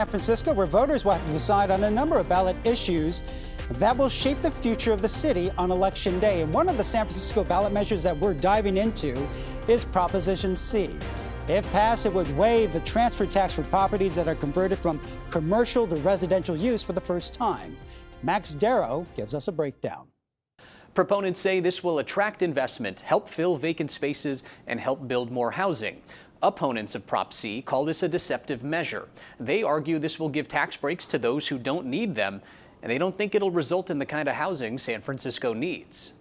San Francisco, where voters will have to decide on a number of ballot issues that will shape the future of the city on Election Day. And one of the San Francisco ballot measures that we're diving into is Proposition C. If passed, it would waive the transfer tax for properties that are converted from commercial to residential use for the first time. Max Darrow gives us a breakdown. Proponents say this will attract investment, help fill vacant spaces, and help build more housing. Opponents of Prop C call this a deceptive measure. They argue this will give tax breaks to those who don't need them, and they don't think it'll result in the kind of housing San Francisco needs.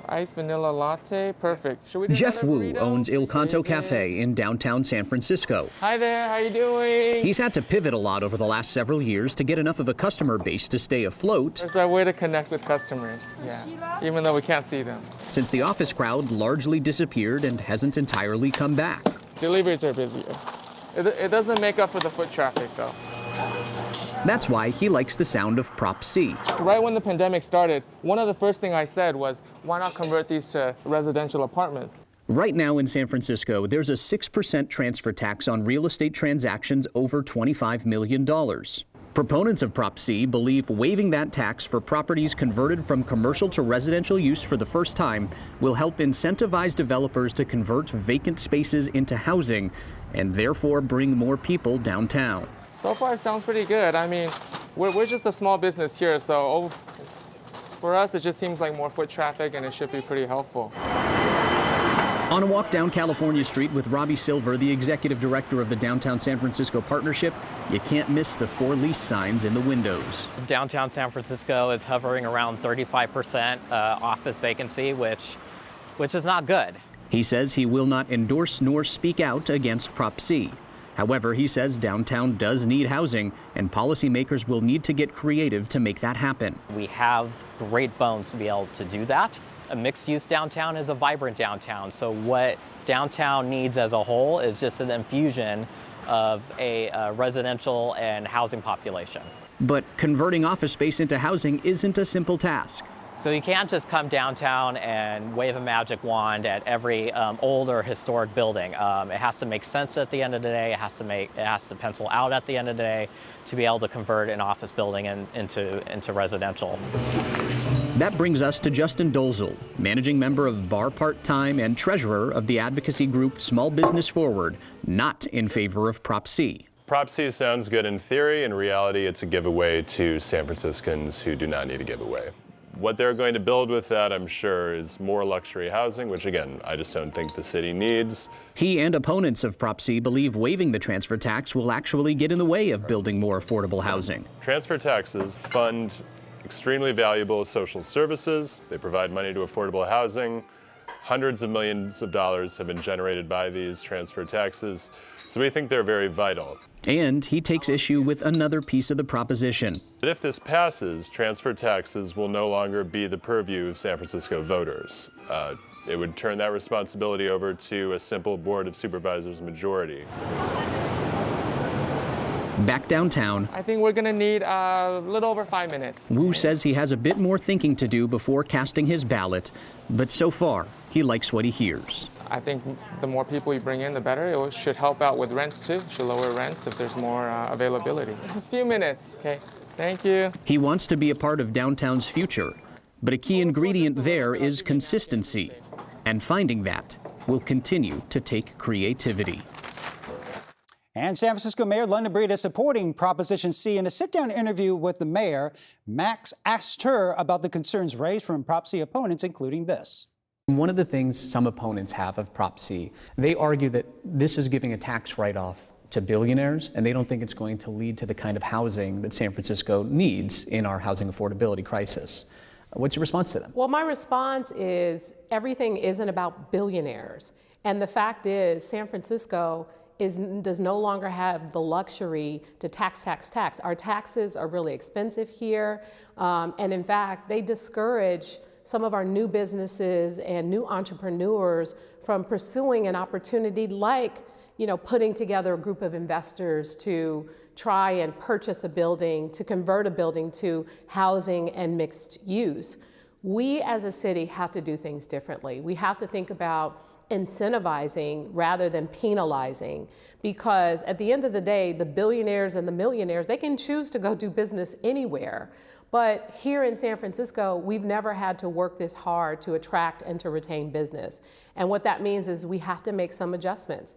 Iced vanilla latte, perfect. Should we do Jeff Wu burrito? owns Il Canto Cafe in downtown San Francisco. Hi there, how you doing? He's had to pivot a lot over the last several years to get enough of a customer base to stay afloat. It's our way to connect with customers, yeah, even though we can't see them. Since the office crowd largely disappeared and hasn't entirely come back. Deliveries are busier. It doesn't make up for the foot traffic, though. That's why he likes the sound of Prop C. Right when the pandemic started, one of the first things I said was, why not convert these to residential apartments? Right now in San Francisco, there's a 6% transfer tax on real estate transactions over $25 million. Proponents of Prop C believe waiving that tax for properties converted from commercial to residential use for the first time will help incentivize developers to convert vacant spaces into housing and therefore bring more people downtown. So far, it sounds pretty good. I mean, we're just a small business here, so for us, it just seems like more foot traffic, and it should be pretty helpful. On a walk down California Street with Robbie Silver, the executive director of the Downtown San Francisco Partnership, you can't miss the for lease signs in the windows. Downtown San Francisco is hovering around 35% office vacancy, which is not good. He says he will not endorse nor speak out against Prop C. However, he says downtown does need housing, and policymakers will need to get creative to make that happen. We have great bones to be able to do that. A mixed-use downtown is a vibrant downtown, so what downtown needs as a whole is just an infusion of a residential and housing population. But converting office space into housing isn't a simple task. So you can't just come downtown and wave a magic wand at every old or historic building. It has to make sense at the end of the day. It has to pencil out at the end of the day to be able to convert an office building into residential. That brings us to Justin Dolzel, managing member of Bar Part-Time and treasurer of the advocacy group Small Business Forward, not in favor of Prop C. Prop C sounds good in theory. In reality, it's a giveaway to San Franciscans who do not need a giveaway. What they're going to build with that, I'm sure, is more luxury housing, which, again, I just don't think the city needs. He and opponents of Prop C believe waiving the transfer tax will actually get in the way of building more affordable housing. Transfer taxes fund extremely valuable social services. They provide money to affordable housing. Hundreds of millions of dollars have been generated by these transfer taxes, so we think they're very vital. And he takes issue with another piece of the proposition. But if this passes, transfer taxes will no longer be the purview of San Francisco voters. It would turn that responsibility over to a simple Board of Supervisors majority. Back downtown, I think we're going to need a little over 5 minutes. Wu says he has a bit more thinking to do before casting his ballot, but so far, he likes what he hears. I think the more people we bring in, the better. It should help out with rents, too. It should lower rents if there's more availability. A few minutes. Okay, thank you. He wants to be a part of downtown's future, but a key ingredient there is consistency, and finding that will continue to take creativity. And San Francisco Mayor London Breed is supporting Proposition C. In a sit-down interview with the mayor, Max asked her about the concerns raised from Prop C opponents, including this. One of the things some opponents have of Prop C, they argue that this is giving a tax write-off to billionaires, and they don't think it's going to lead to the kind of housing that San Francisco needs in our housing affordability crisis. What's your response to them? Well, my response is everything isn't about billionaires. And the fact is San Francisco does no longer have the luxury to tax. Our taxes are really expensive here. And in fact, they discourage some of our new businesses and new entrepreneurs from pursuing an opportunity like, putting together a group of investors to try and purchase a building, to convert a building to housing and mixed use. We as a city have to do things differently. We have to think about incentivizing rather than penalizing, because at the end of the day, the billionaires and the millionaires, they can choose to go do business anywhere. But here in San Francisco, we've never had to work this hard to attract and to retain business. And what that means is we have to make some adjustments.